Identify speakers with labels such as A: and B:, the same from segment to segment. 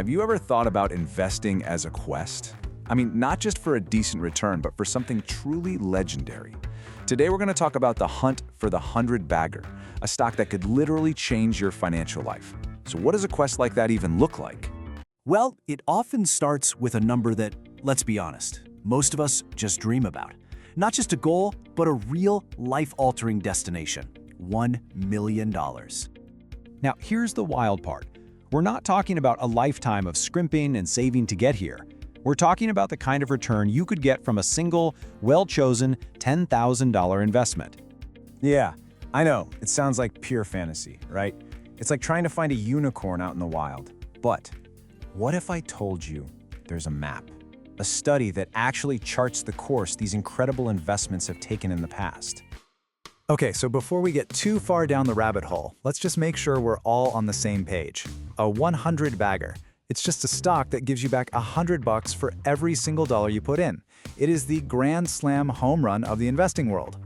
A: have you ever thought about investing as a quest? I mean, not just for a decent return, but for something truly legendary. Today, we're going to talk about the hunt for the 100-bagger, a stock that could literally change your financial life. So what does a quest like that even look like?
B: Well, it often starts with a number that, let's be honest, most of us just dream about. Not just a goal, but a real life-altering destination: $1 million.
C: Now, here's the wild part. We're not talking about a lifetime of scrimping and saving to get here. We're talking about the kind of return you could get from a single, well-chosen $10,000 investment.
D: Yeah, I know, it sounds like pure fantasy, right? It's like trying to find a unicorn out in the wild. But what if I told you there's a map? A study that actually charts the course these incredible investments have taken in the past. Okay, so before we get too far down the rabbit hole, let's just make sure we're all on the same page. A 100-bagger. It's just a stock that gives you back $100 for every single dollar you put in. It is the grand slam home run of the investing world.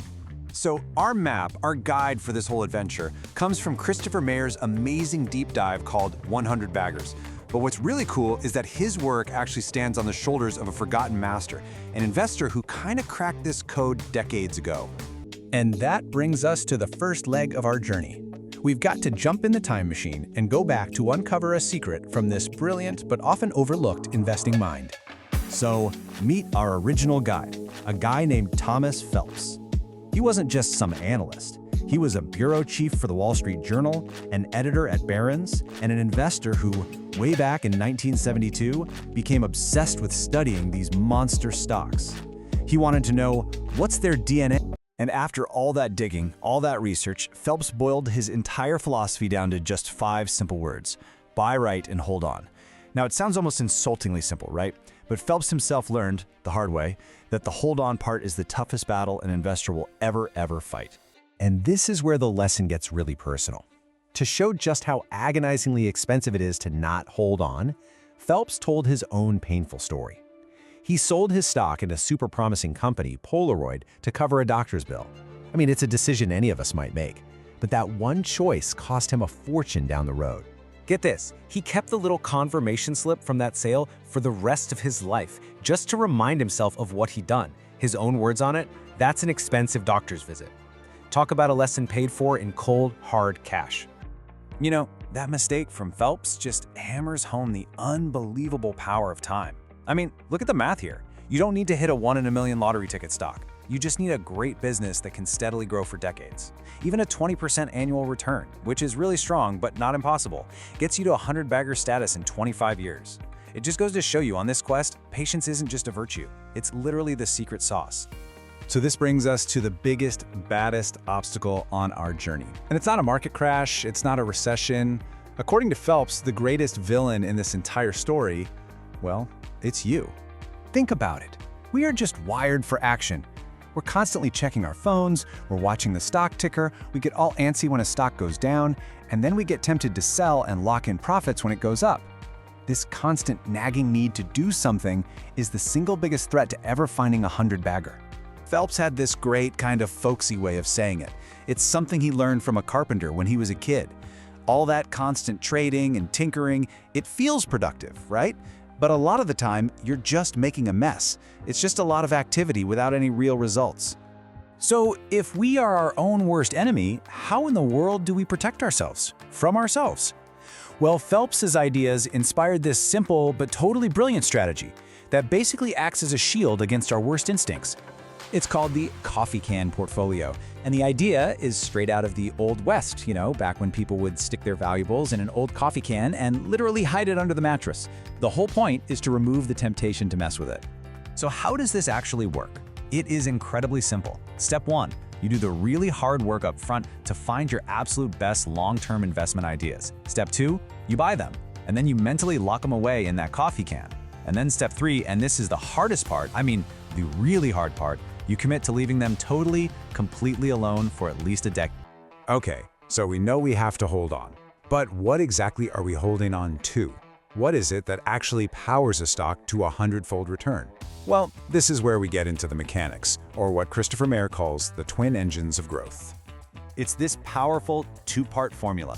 E: So our map, our guide for this whole adventure, comes from Christopher Mayer's amazing deep dive called 100 Baggers. But what's really cool is that his work actually stands on the shoulders of a forgotten master, an investor who kind of cracked this code decades ago.
F: And that brings us to the first leg of our journey. We've got to jump in the time machine and go back to uncover a secret from this brilliant but often overlooked investing mind. So, meet our original guide, a guy named Thomas Phelps. He wasn't just some analyst. He was a bureau chief for the Wall Street Journal, an editor at Barron's, and an investor who, way back in 1972, became obsessed with studying these monster stocks. He wanted to know, what's their DNA?
D: And after all that digging, all that research, Phelps boiled his entire philosophy down to just 5 simple words: buy right and hold on. Now, it sounds almost insultingly simple, right? But Phelps himself learned, the hard way, that the hold on part is the toughest battle an investor will ever fight.
F: And this is where the lesson gets really personal. To show just how agonizingly expensive it is to not hold on, Phelps told his own painful story. He sold his stock in a super promising company, Polaroid, to cover a doctor's bill. I mean, it's a decision any of us might make, but that one choice cost him a fortune down the road.
G: Get this, he kept the little confirmation slip from that sale for the rest of his life, just to remind himself of what he'd done. His own words on it: that's an expensive doctor's visit. Talk about a lesson paid for in cold, hard cash.
D: You know, that mistake from Phelps just hammers home the unbelievable power of time. I mean, look at the math here. You don't need to hit a 1 in a million lottery ticket stock. You just need a great business that can steadily grow for decades. Even a 20% annual return, which is really strong but not impossible, gets you to 100-bagger status in 25 years. It just goes to show you, on this quest, patience isn't just a virtue. It's literally the secret sauce. So this brings us to the biggest, baddest obstacle on our journey. And it's not a market crash, it's not a recession. According to Phelps, the greatest villain in this entire story, well, it's you. Think about it. We are just wired for action. We're constantly checking our phones, we're watching the stock ticker, we get all antsy when a stock goes down, and then we get tempted to sell and lock in profits when it goes up. This constant nagging need to do something is the single biggest threat to ever finding a 100-bagger. Phelps had this great kind of folksy way of saying it. It's something he learned from a carpenter when he was a kid. All that constant trading and tinkering, it feels productive, right? But a lot of the time, you're just making a mess. It's just a lot of activity without any real results. So if we are our own worst enemy, how in the world do we protect ourselves from ourselves? Well, Phelps's ideas inspired this simple but totally brilliant strategy that basically acts as a shield against our worst instincts. It's called the coffee can portfolio, and the idea is straight out of the Old West, back when people would stick their valuables in an old coffee can and literally hide it under the mattress. The whole point is to remove the temptation to mess with it. So how does this actually work? It is incredibly simple. Step 1, you do the really hard work up front to find your absolute best long-term investment ideas. Step 2, you buy them, and then you mentally lock them away in that coffee can. And then step 3, and this is the hardest part, the really hard part, you commit to leaving them totally, completely alone for at least a decade.
A: Okay, so we know we have to hold on. But what exactly are we holding on to? What is it that actually powers a stock to a 100-fold return? Well, this is where we get into the mechanics, or what Christopher Mayer calls the twin engines of growth.
D: It's this powerful 2-part formula.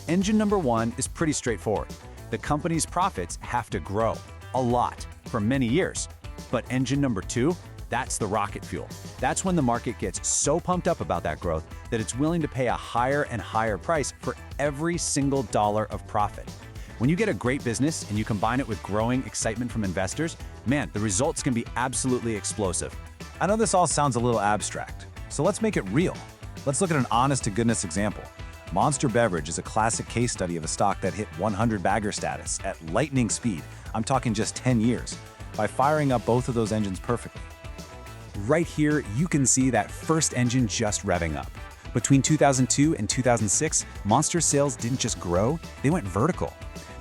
D: Engine number 1 is pretty straightforward.
B: The company's profits have to grow, a lot, for many years. But engine number 2, that's the rocket fuel. That's when the market gets so pumped up about that growth that it's willing to pay a higher and higher price for every single dollar of profit. When you get a great business and you combine it with growing excitement from investors, man, the results can be absolutely explosive.
C: I know this all sounds a little abstract, so let's make it real. Let's look at an honest-to-goodness example. Monster Beverage is a classic case study of a stock that hit 100 bagger status at lightning speed. I'm talking just 10 years, by firing up both of those engines perfectly. Right here, you can see that first engine just revving up. Between 2002 and 2006, Monster's sales didn't just grow, they went vertical.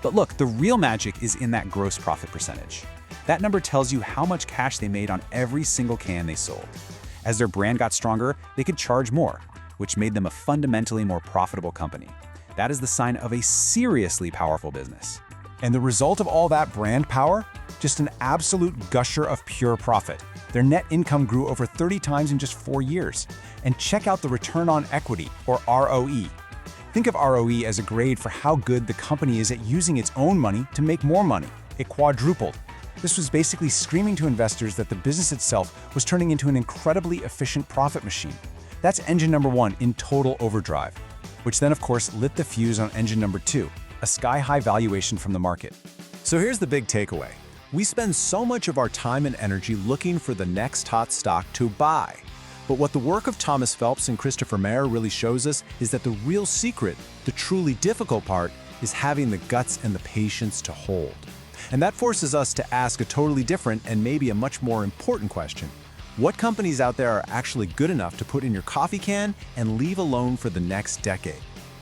C: But look, the real magic is in that gross profit percentage. That number tells you how much cash they made on every single can they sold. As their brand got stronger, they could charge more, which made them a fundamentally more profitable company. That is the sign of a seriously powerful business.
E: And the result of all that brand power? Just an absolute gusher of pure profit. Their net income grew over 30 times in just 4 years. And check out the return on equity, or ROE. Think of ROE as a grade for how good the company is at using its own money to make more money. It quadrupled. This was basically screaming to investors that the business itself was turning into an incredibly efficient profit machine. That's engine number 1 in total overdrive, which then of course lit the fuse on engine number 2, a sky-high valuation from the market.
F: So here's the big takeaway. We spend so much of our time and energy looking for the next hot stock to buy. But what the work of Thomas Phelps and Christopher Mayer really shows us is that the real secret, the truly difficult part, is having the guts and the patience to hold. And that forces us to ask a totally different and maybe a much more important question. What companies out there are actually good enough to put in your coffee can and leave alone for the next decade?